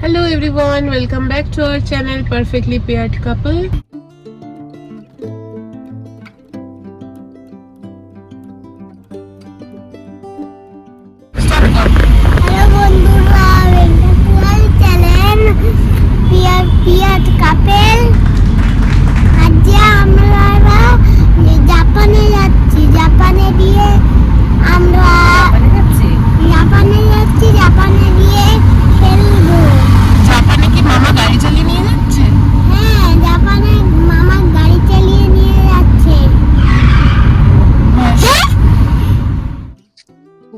Hello everyone, welcome back to our channel Perfectly Paired Couple. Hello বন্ধুরা, channel Paired Couple। আজ আমরা জাপানে যাচ্ছি। জাপানে গিয়ে খেলবো। জাপানে কি মামা গাড়ি চালিয়ে নিয়ে যাচ্ছে? হ্যাঁ, জাপানে মামা গাড়ি চালিয়ে নিয়ে যাচ্ছে।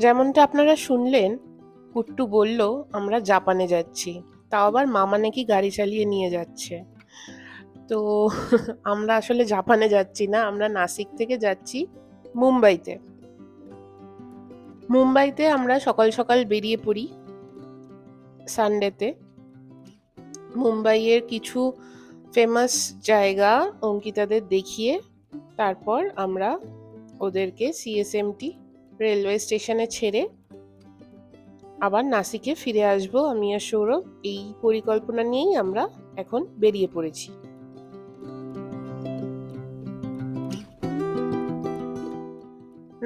যেমনটা আপনারা শুনলেন, কুট্টু বলল আমরা জাপানে যাচ্ছি, তাও আবার মামা নাকি গাড়ি চালিয়ে নিয়ে যাচ্ছে। তো আমরা আসলে জাপানে যাচ্ছি না, আমরা নাসিক থেকে যাচ্ছি মুম্বাইতে। মুম্বাইতে আমরা সকাল সকাল বেরিয়ে পড়ি সানডেতে। মুম্বাইয়ের কিছু ফেমাস জায়গা অঙ্কিতাদের দেখিয়ে তারপর আমরা ওদেরকে সিএসএমটি রেলওয়ে স্টেশনে ছেড়ে আবার নাসিকে ফিরে আসব আমি আর সৌরভ। এই পরিকল্পনা নিয়েই আমরা এখন বেরিয়ে পড়েছি।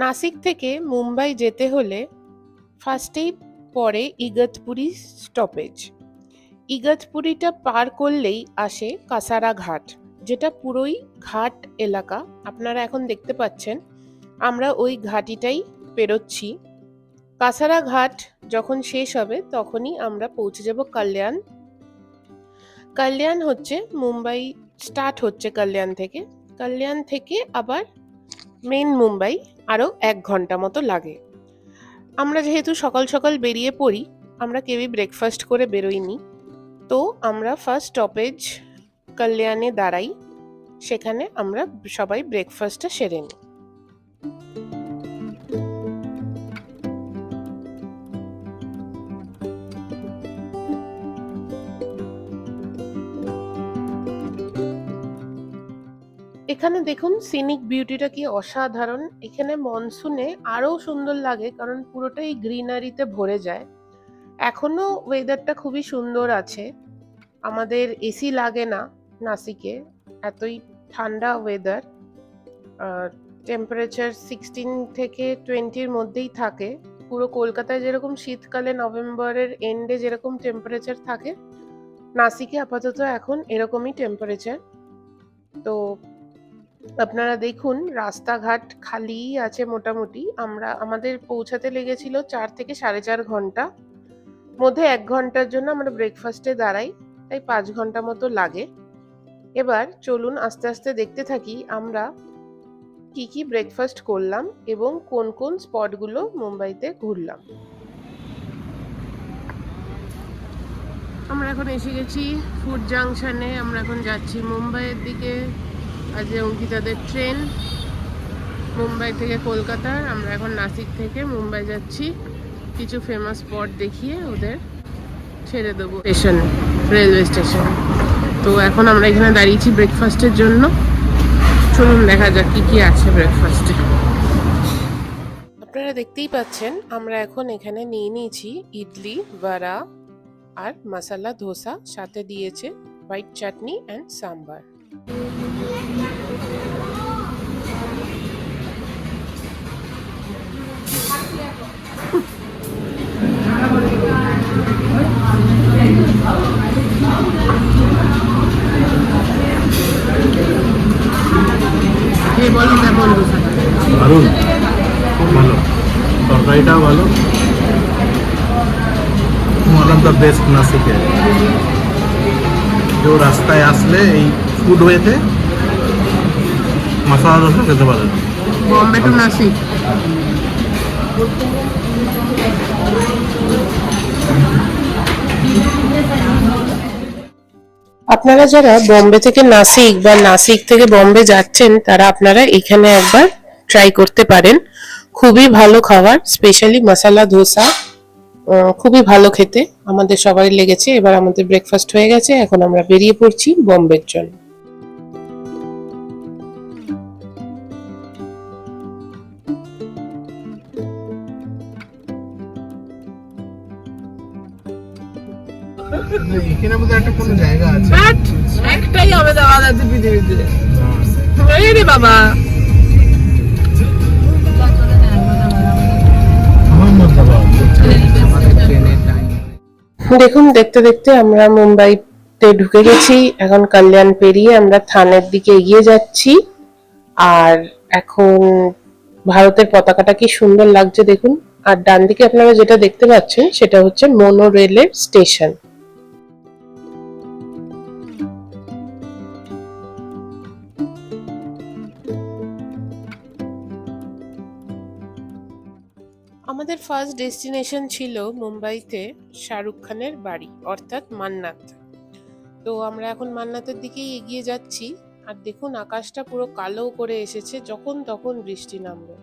নাসিক থেকে মুম্বাই যেতে হলে ফার্স্টেই পড়ে ইগতপুরি স্টপেজ। ইগতপুরিটা পার করলেই আসে কাসারা ঘাট, যেটা পুরোই ঘাট এলাকা। আপনারা এখন দেখতে পাচ্ছেন আমরা ওই ঘাটিটাই পেরোচ্ছি। কাসারা ঘাট যখন শেষ হবে তখনই আমরা পৌঁছে যাব কল্যাণ। কল্যাণ হচ্ছে মুম্বাই স্টার্ট হচ্ছে কল্যাণ থেকে আবার মেন মুম্বাই আরও 1 ঘন্টা মতো লাগে। আমরা যেহেতু সকাল সকাল বেরিয়ে পড়ি, আমরা কেউই ব্রেকফাস্ট করে বেরোইনি, তো আমরা ফার্স্ট স্টপেজ কল্যাণে দাঁড়াই। সেখানে আমরা সবাই ব্রেকফাস্টটা সেরে নিই। এখানে দেখুন সিনিক বিউটিটা কি অসাধারণ। এখানে মনসুনে আরো সুন্দর লাগে, কারণ পুরোটাই গ্রিনারিতে ভরে যায়। এখনো ওয়েদারটা খুবই সুন্দর আছে, আমাদের এসি লাগে না নাসিকে, এতই ঠান্ডা ওয়েদার। টেম্পারেচার 16 থেকে 20-র মধ্যেই থাকে। পুরো কলকাতায় যেরকম শীতকালে নভেম্বরের এন্ডে যেরকম টেম্পারেচার থাকে, নাসিকে আপাতত এখন এরকমই টেম্পারেচার। তো আপনারা দেখুন রাস্তাঘাট খালিই আছে মোটামুটি। আমাদের পৌঁছাতে লেগেছিল 4 থেকে 4.5 ঘন্টা, মধ্যে 1 ঘন্টার জন্য আমরা ব্রেকফাস্টে দাঁড়াই, তাই 5 ঘন্টা মতো লাগে। এবার চলুন আস্তে আস্তে দেখতে থাকি আমরা কি কি ব্রেকফাস্ট করলাম এবং কোন কোন স্পটগুলো মুম্বাইতে ঘুরলাম। আমরা এখন এসে গেছি ফুড জাংশনে। আমরা এখন যাচ্ছি মুম্বাইয়ের দিকে। আজ অঙ্কিতাদের ট্রেন মুম্বাই থেকে কলকাতার। আমরা এখন নাসিক থেকে মুম্বাই যাচ্ছি, কিছু ফেমাস স্পট দেখিয়ে ওদের ছেড়ে দেবো স্টেশন, রেলওয়ে স্টেশন। তো এখন আমরা এখানে দাঁড়িয়েছি ব্রেকফাস্টের জন্য। চলুন দেখা যাক কি কি আছে ব্রেকফাস্টে। আপনারা দেখতেই পাচ্ছেন আমরা এখন এখানে নিয়ে নিয়েছি ইডলি, বড়া আর মশলা ধোসা, সাথে দিয়েছে হোয়াইট চাটনি অ্যান্ড সাম্বার। বলুন কেমন ধোসাটা? দারুণ, খুব ভালো, তরকারিটাও ভালো। ওয়ান অফ দ্য বেস্ট নাসিকে। কেউ রাস্তায় আসলে এই ফুডওয়েতে মশলা ধোসা খেতে পারেন। বম্বে টু নাসিক। আপনারা যারা বম্বে থেকে নাসিক বা নাসিক থেকে বম্বে যাচ্ছেন, তারা আপনারা এখানে একবার ট্রাই করতে পারেন। খুবই ভালো খাবার, স্পেশালি মশলা ধোসা খুবই ভালো খেতে, আমাদের সবাই লেগেছে। এবার আমাদের ব্রেকফাস্ট হয়ে গেছে, এখন আমরা বেরিয়ে পড়ছি বম্বের জন্য। এখানে মধ্যে একটা কোনো জায়গা আছে বাট একটাই আহমেদাবাদ আছে পৃথিবীতে। এই রে বাবা, দেখুন, দেখতে দেখতে আমরা মুম্বাইতে ঢুকে গেছি। এখন কল্যাণ পেরিয়ে আমরা থানের দিকে এগিয়ে যাচ্ছি। আর এখন ভারতের পতাকাটা কি সুন্দর লাগছে দেখুন। আর ডান দিকে আপনারা যেটা দেখতে পাচ্ছেন সেটা হচ্ছে মোনো রেলের স্টেশন। আমাদের ফার্স্ট ডেস্টিনেশন ছিল মুম্বাইতে শাহরুখ খানের বাড়ি অর্থাৎ মান্নাত। তো আমরা এখন মান্নাতের দিকেই এগিয়ে যাচ্ছি। আর দেখুন, আকাশটা পুরো কালো করে এসেছে, যখন তখন বৃষ্টি নামবে।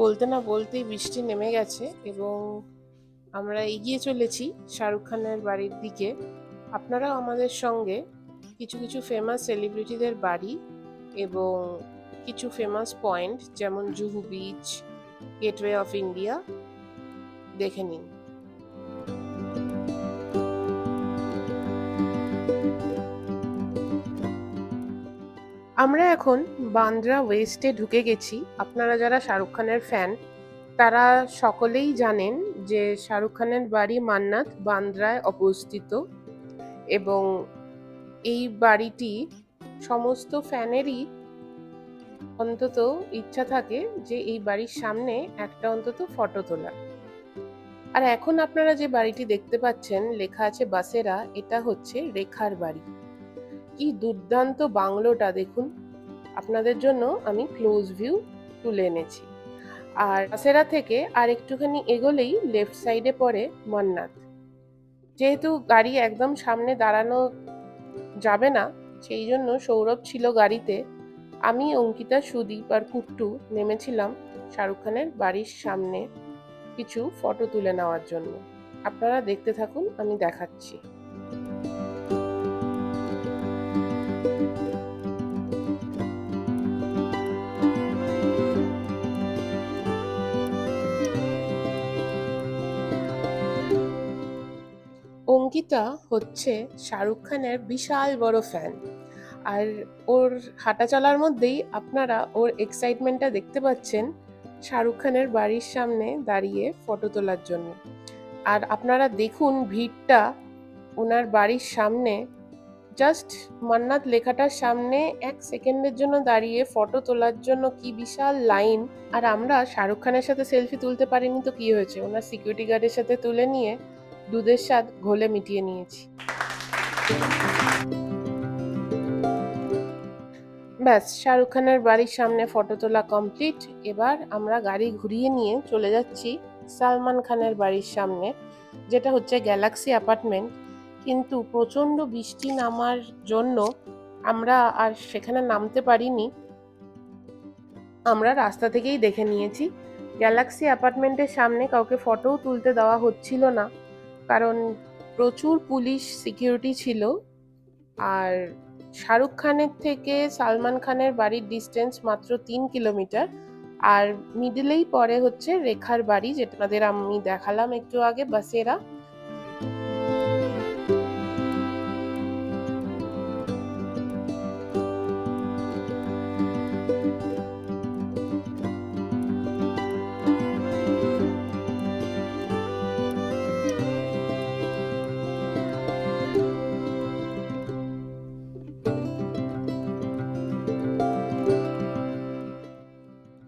বলতে না বলতেই বৃষ্টি নেমে গেছে এবং আমরা এগিয়ে চলেছি শাহরুখ খানের বাড়ির দিকে। আপনারাও আমাদের সঙ্গে কিছু কিছু ফেমাস সেলিব্রিটিদের বাড়ি এবং কিছু ফেমাস পয়েন্ট যেমন Juhu beach, gateway of India দেখে নিন। আমরা এখন বান্দ্রা ওয়েস্টে ঢুকে গেছি। আপনারা যারা শাহরুখ খানের ফ্যান তারা সকলেই জানেন যে শাহরুখ খানের বাড়ি মান্নাত বান্দ্রায় অবস্থিত এবং এই বাড়িটি সমস্ত ফ্যানেরই অন্তত ইচ্ছা থাকে যে এই বাড়ির সামনে একটা অন্তত ফটো তোলা। আর এখন আপনারা যে বাড়িটি দেখতে পাচ্ছেন লেখা আছে বাসেরা, এটা হচ্ছে রেখার বাড়ি। কি দুর্দান্ত বাংলোটা দেখুন। আপনাদের জন্য আমি ক্লোজ ভিউ তুলে এনেছি। আর বাসেরা থেকে আর একটুখানি এগোলেই লেফট সাইডে পড়ে মান্নাত। যেহেতু গাড়ি একদম সামনে দাঁড়ানো যাবে না, সেই জন্য সৌরভ ছিল গাড়িতে, আমি, অঙ্কিতা, সুদীপ আর কুট্টু নেমেছিলাম শাহরুখ খানের বাড়ির সামনে কিছু ফটো তুলে নেওয়ার জন্য। আপনারা দেখতে থাকুন, আমি দেখাচ্ছি। অঙ্কিতা হচ্ছে শাহরুখ খানের বিশাল বড় ফ্যান। আর ওর হাঁটা চলার মধ্যেই আপনারা ওর এক্সাইটমেন্টটা দেখতে পাচ্ছেন শাহরুখ খানের বাড়ির সামনে দাঁড়িয়ে ফটো তোলার জন্য। আর আপনারা দেখুন ভিড়টা ওনার বাড়ির সামনে, জাস্ট মান্নাত লেখাটার সামনে 1 সেকেন্ডের জন্য দাঁড়িয়ে ফটো তোলার জন্য কি বিশাল লাইন। আর আমরা শাহরুখ খানের সাথে সেলফি তুলতে পারিনি তো কি হয়েছে, ওনার সিকিউরিটি গার্ডের সাথে তুলে নিয়ে দুধের স্বাদ ঘোলে মিটিয়ে নিয়েছি। ব্যাস, শাহরুখ খানের বাড়ির সামনে ফটো তোলা কমপ্লিট। এবার আমরা গাড়ি ঘুরিয়ে নিয়ে চলে যাচ্ছি সালমান খানের বাড়ির সামনে, যেটা হচ্ছে গ্যালাক্সি অ্যাপার্টমেন্ট। কিন্তু প্রচণ্ড বৃষ্টি নামার জন্য আমরা আর সেখানে নামতে পারিনি। আমরা রাস্তা থেকেই দেখে নিয়েছি। গ্যালাক্সি অ্যাপার্টমেন্টের সামনে কাউকে ফটোও তুলতে দেওয়া হচ্ছিল না, কারণ প্রচুর পুলিশ সিকিউরিটি ছিল। আর শাহরুখ খানের থেকে সালমান খানের বাড়ির ডিস্টেন্স মাত্র 3 কিলোমিটার। আর মিডলেই পরে হচ্ছে রেখার বাড়ি, যেটা আপনাদের আমি দেখালাম একটু আগে, বাসেরা।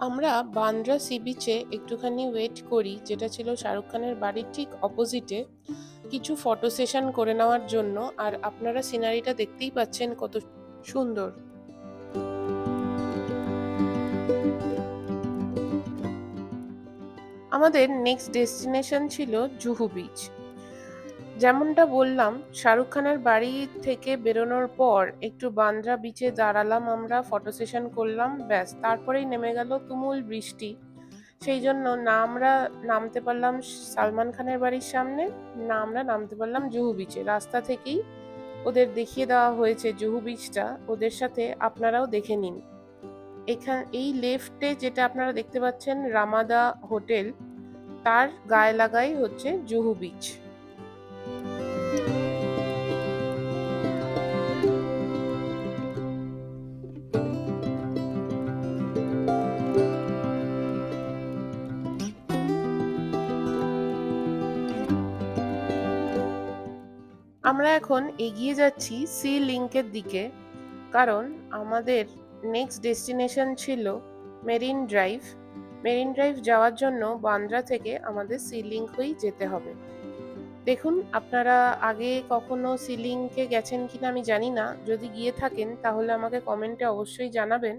আমরা বান্দ্রা সি বিচে একটুখানি ওয়েট করি, যেটা ছিল শাহরুখ খানের বাড়ির ঠিক অপোজিটে, কিছু ফটো সেশন করে নেওয়ার জন্য। আর আপনারা সিনারিটা দেখতেই পাচ্ছেন কত সুন্দর। আমাদের নেক্সট ডেস্টিনেশন ছিল জুহু বিচ। যেমনটা বললাম, শাহরুখ খানের বাড়ি থেকে বেরোনোর পর একটু বান্দ্রা বিচে দাঁড়ালাম, আমরা ফটো সেশন করলাম, ব্যাস তারপরেই নেমে গেল তুমুল বৃষ্টি। সেই জন্য না আমরা নামতে পারলাম সালমান খানের বাড়ির সামনে, না আমরা নামতে পারলাম জুহু বিচে। রাস্তা থেকেই ওদের দেখিয়ে দেওয়া হয়েছে জুহু বিচটা, ওদের সাথে আপনারাও দেখে নিন। এই লেফটে যেটা আপনারা দেখতে পাচ্ছেন রামাদা হোটেল, তার গায়ে লাগাই হচ্ছে জুহু বিচ। আমরা এখন এগিয়ে যাচ্ছি সি লিংকের দিকে, কারণ আমাদের নেক্সট ডেস্টিনেশন ছিল মেরিন ড্রাইভ। মেরিন ড্রাইভ যাওয়ার জন্য বান্দ্রা থেকে আমাদের সি লিংক হয়েই যেতে হবে। দেখুন, আপনারা আগে কখনো সি লিংকে গেছেন কিনা আমি জানি না, যদি গিয়ে থাকেন তাহলে আমাকে কমেন্টে অবশ্যই জানাবেন।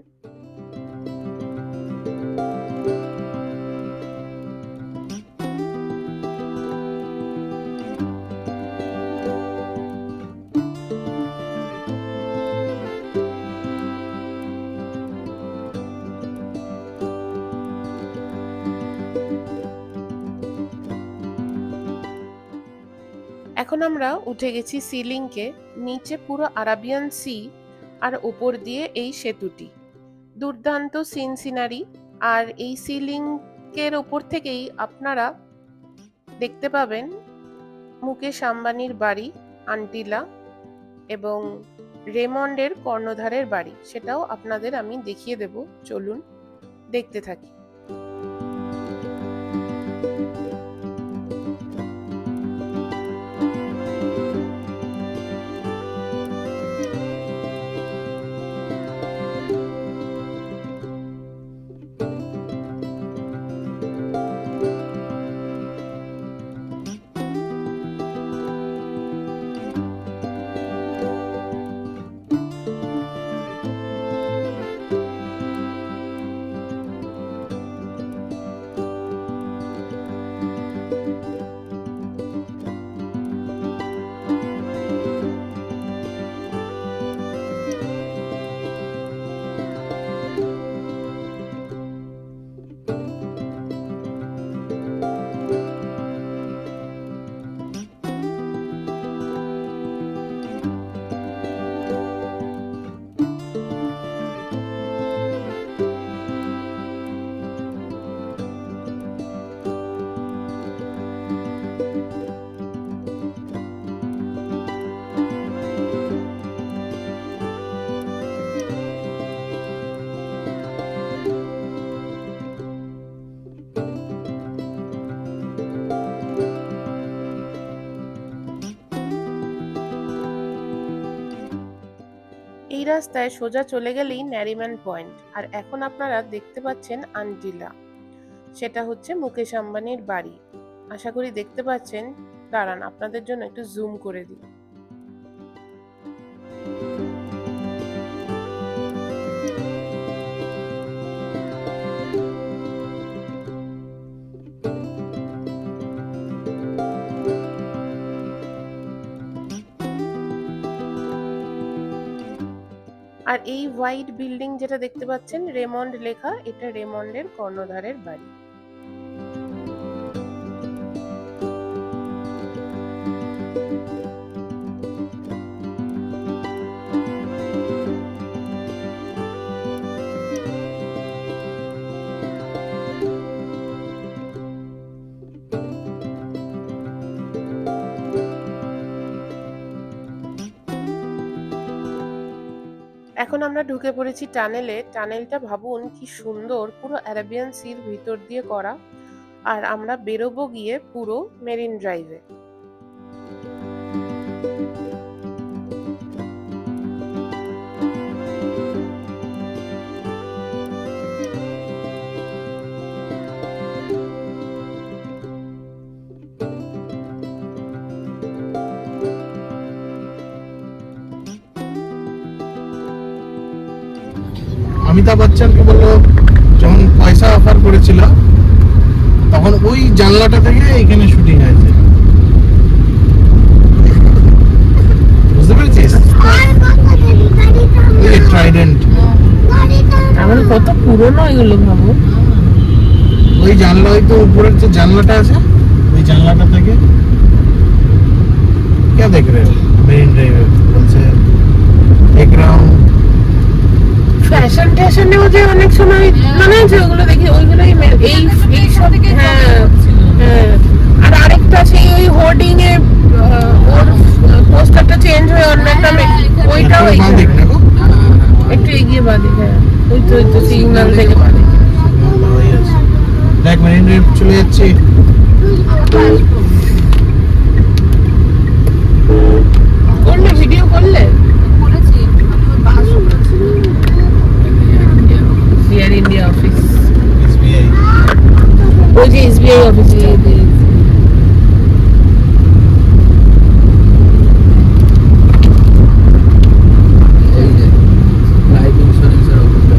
এখন আমরা উঠে গেছি সি লিংকে। নিচে পুরো আরাবিয়ান সি, আর উপর দিয়ে এই সেতুটি, দুর্দান্ত সিনারি। আর এই সি লিংকের ওপর থেকেই আপনারা দেখতে পাবেন মুকেশ আম্বানির বাড়ি আন্টিলা এবং রেমন্ডের কর্ণধারের বাড়ি, সেটাও আপনাদের আমি দেখিয়ে দেব। চলুন দেখতে থাকি। এই রাস্তায় সোজা চলে গেলেই ন্যারিম্যান পয়েন্ট, আর এখন আপনারা দেখতে পাচ্ছেন আন্টিলা, সেটা হচ্ছে মুকেশ আম্বানির বাড়ি। আশা করি দেখতে পাচ্ছেন। দাঁড়ান, আপনাদের জন্য একটু জুম করে দিই। আর এই হোয়াইট বিল্ডিং যেটা দেখতে পাচ্ছেন রেমন্ড লেখা, এটা রেমন্ডের কর্ণধারের বাড়ি। এখন আমরা ঢুকে পড়েছি টানেলে। টানেলটা ভাবুন কি সুন্দর, পুরো অ্যারাবিয়ান সির ভিতর দিয়ে করা। আর আমরা বেরোবো গিয়ে পুরো মেরিন ড্রাইভে। অমিতাভ বচ্চনকে বললো যখন পয়সা অফার করেছিল তখন ওই জানলাটা থেকে এখানে শুটিং হয়েছে, বুঝতে পেরেছিস? এই ট্রাইডেন্ট এখন কত পুরনো এগুলো ভাবো। ওই জানলা, ওই তো উপরের যে জানলাটা আছে, ওই জানলাটা থেকে क्या देख रहे हो? मेरिन ड्राइव বলছে एक राउंड ফ্যাশন ট্যাশনেও যে অনেক সময় মানে যেগুলো দেখি ওইগুলোই এই সব থেকে হ্যাঁ হ্যাঁ। আর আরেকটা সেই ওই হোর্ডিং এ ওর পোস্টারটা চেঞ্জ হয়ে অন্য একটা ওইটাও বাঁ দিক না গো, একটু এগিয়ে বাদে হ্যাঁ ওই তো সিগন্যাল থেকে বাদে দেখ মেরিন ড্রাইভ চলে যাচ্ছে। করলে ভিডিও করলে এয়ার ইন্ডিয়া অফিস SBI ওই যে এসবিআই অফিস লাইফ ইন্স্যুরেন্সের অফিসটা।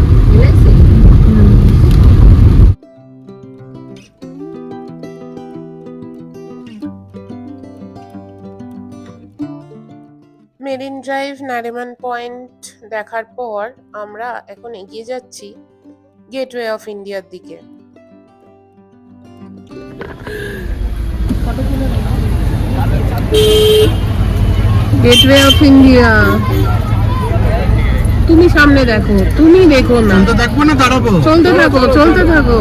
মেরিন ড্রাইভ, নারিমান পয়েন্ট দেখার পর আমরা এখন এগিয়ে যাচ্ছি গেটওয়ে অফ ইন্ডিয়ার দিকে। গেটওয়ে অফ ইন্ডিয়া, তুমি সামনে দেখো, তুমি দেখো না, তো দেখবো না, দাঁড়াবো। চলতে থাকো চলতে থাকো।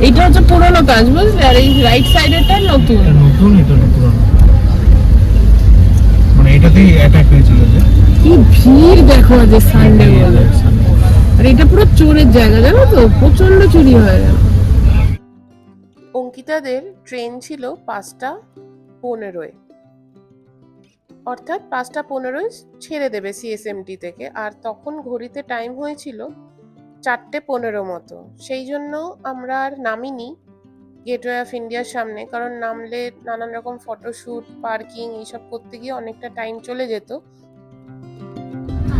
এটা হচ্ছে পুরোনো কাজ বুঝলে, আর এই রাইট সাইডেরটা নতুন। এটা নতুন, এটা পুরনো, মানে এটাতেই অ্যাটাক হয়েছিল যে। কি ভিড় দেখো আজ সানডে বলে। আর এটা পুরো চোরের জায়গা জানো তো, প্রচন্ড চুরি হয়। অঙ্কিতাদের ট্রেন ছিল 5:15, অর্থাৎ 5:15 ছেড়ে দেবে সিএসএমটি থেকে। আর তখন ঘড়িতে টাইম হয়েছিল 4:15 মতো। সেই জন্য আমরা আর নামিনি গেটওয়ে অফ ইন্ডিয়ার সামনে, কারণ নামলে নানান রকম ফটোশুট, পার্কিং এইসব করতে গিয়ে অনেকটা টাইম চলে যেত।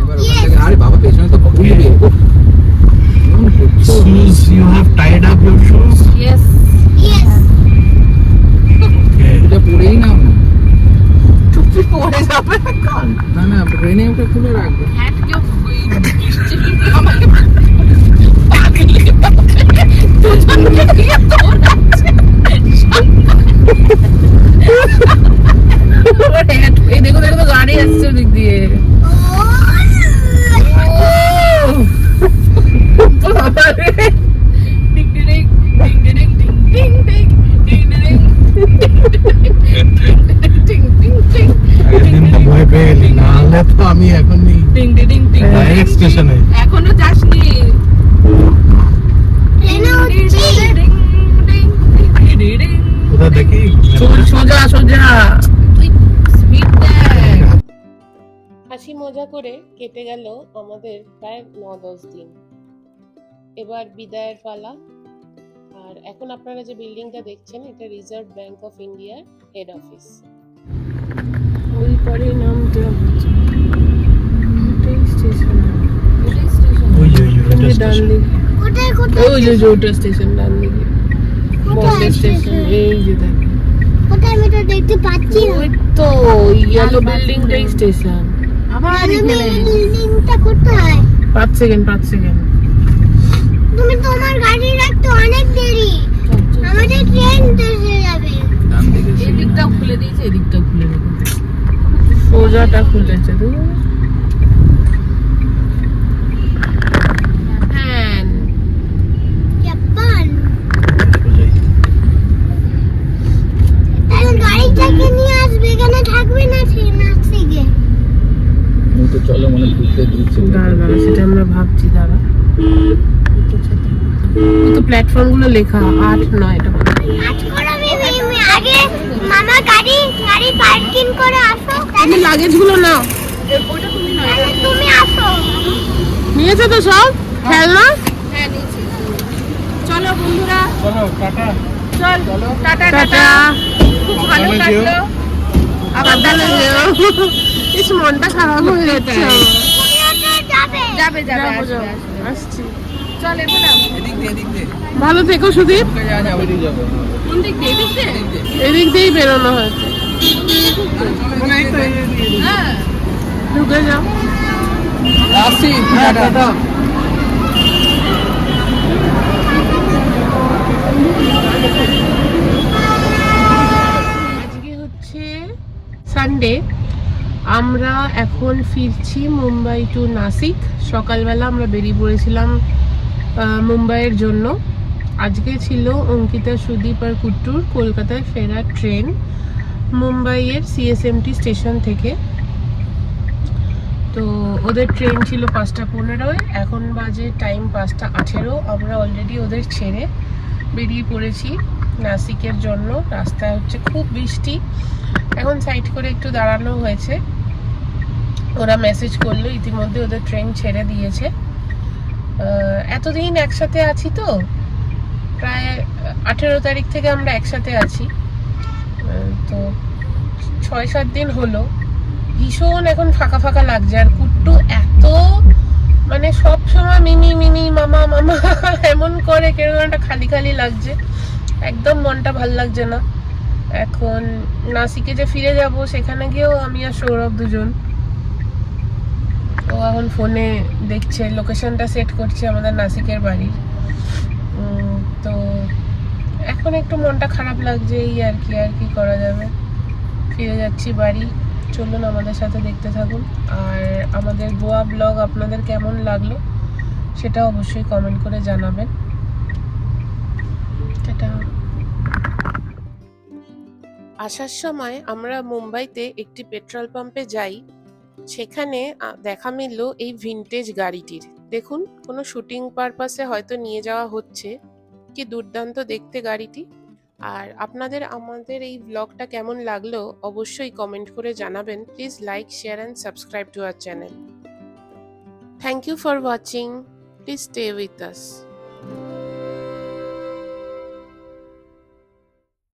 এবার ওখান থেকে আরে বাবা পেছনে তো খুলবে। Shoes, you have tied up your shoes? Yes. Okay. এটা পরেই নাও না। টুপি পরে যাবে এখন। না না ট্রেনে ওটা খুলে রাখবে। এই দেখো দেখো গাড়ি আসছে ওদিক দিয়ে। একদিন তো ভয় পেয়ে গেলি, নাহলে তো আমি এখনই ডাইরেক্ট স্টেশনে। এখনো যাসনি? ট্রেনে উঠছি। কোথা দেখি সোজা সোজা। স্পিড দেখ। হাসি মজা করে কেটে গেল আমাদের প্রায় 9-10 দিন। এবার বিদায়ের পালা। আর এখন আপনারা যে বিল্ডিংটা দেখছেন, এটা রিজার্ভ ব্যাংক অফ ইন্ডিয়ার হেড অফিস। ওই পরে নামতে হচ্ছে স্টেশন, ওই যে এটা ডান স্টেশন। দিকে। কোথায় কোথায় ওই যে ওটা স্টেশন, ডান দিকে বম্বে স্টেশন। এই যে দেখেন, কোথায় আমি তো দেখতে পাচ্ছি না। ওই তো ইয়েলো বিল্ডিংটাই স্টেশন। আবার বিল্ডিংটা কোথায়? 5 সেকেন্ড। তুমি তোমার গাড়ি রাখতে অনেক দেরি, আমাদের ট্রেন এসে যাবে। ডান দিকে এই দিকটাও খুলে দিয়েছে, এই দিকটাও খুলে রেখেছে। সোজাটা খুলেছে তো। হ্যাঁ জাপান। তাহলে গাড়িটাকে নিয়ে আসবে, এখানে থাকবে না থেকে। তো চলো মনে ঘুরতে দিচ্ছে। দাঁড়া সেটা আমরা ভাবছি। দাঁড়া, তো প্ল্যাটফর্ম গুলো লেখা 8-9 এটা বলে। আজ করো আমি আগে মামা গাড়ি পার্কিং করে আসো, তুমি লাগেজ গুলো নাও। তাহলে তুমি আসো। নিয়েছো তো সব খেলনা? হ্যাঁ নিয়েছি। চলো বন্ধুরা, চলো টাটা। চল টাটা টাটা। খুব ভালো সাবধানে যেও। কাটলো। আবার দাঁড়া যেও। ইস, মনটা খারাপ হয়ে যাচ্ছে আমার। তুমিও তো যাবে। যাবে যাবো, আসবে, যাবো। আসবে। আসছি। চল এবার নাম। এদিক দিয়ে ভালো থেকো সুদীপ। যাওয়া যাবে। কোন দিক দিয়ে? এদিক দিয়ে? এদিক দিয়েই বেরোনো হয়তো। মানে এই তো ঢুকে যাও। আসছি টাটা। আজকে হচ্ছে সানডে, আমরা এখন ফিরছি মুম্বাই টু নাসিক। সকালবেলা আমরা বেরিয়ে পড়েছিলাম মুম্বাইয়ের জন্য। আজকে ছিল অঙ্কিতা, সুদীপ আর কুট্টুর কলকাতায় ফেরার ট্রেন মুম্বাইয়ের সিএসএমটি স্টেশন থেকে। তো ওদের ট্রেন ছিল 5:15, এখন বাজে টাইম 5:18। আমরা অলরেডি ওদের ছেড়ে বেরিয়ে পড়েছি নাসিকের জন্য। রাস্তায় হচ্ছে খুব বৃষ্টি, এখন সাইড করে একটু দাঁড়ানো হয়েছে। ওরা মেসেজ করলো ইতিমধ্যে ওদের ট্রেন ছেড়ে দিয়েছে। এতদিন একসাথে আছি তো, প্রায় 18 তারিখ থেকে আমরা একসাথে আছি, তো 6-7 দিন হলো। ভীষণ এখন ফাঁকা ফাঁকা লাগছে। আর কুট্টু এত মানে সব সময় মিমি মিমি মামা মামা এমন করে, কেরকম একটা খালি খালি লাগছে, একদম মনটা ভাল লাগছে না। এখন নাসিকে যে ফিরে যাব, সেখানে গিয়েও আমি আর সৌরভ দুজন। ও এখন ফোনে দেখছে, লোকেশনটা সেট করছে আমাদের নাসিকের বাড়ির। তো এখন একটু মনটা খারাপ লাগছে, এই আর কি করা যাবে। ফিরে যাচ্ছি বাড়ি, চলুন আমাদের সাথে দেখতে থাকুন। আর আমাদের গোয়া ব্লগ আপনাদের কেমন লাগলো সেটা অবশ্যই কমেন্ট করে জানাবেন। টাটা। আসার সময় আমরা মুম্বাইতে একটি পেট্রোল পাম্পে যাই, সেখানে দেখা মিলল এই ভিনটেজ গাড়িটির। দেখুন, কোনো শুটিং পারপাসে হয়তো নিয়ে যাওয়া হচ্ছে। কি দুর্দান্ত দেখতে গাড়িটি। আর আপনাদের আমাদের এই ব্লগটা কেমন লাগলো অবশ্যই কমেন্ট করে জানাবেন। Please like, share and subscribe to our channel. Thank you for watching. Please stay with us.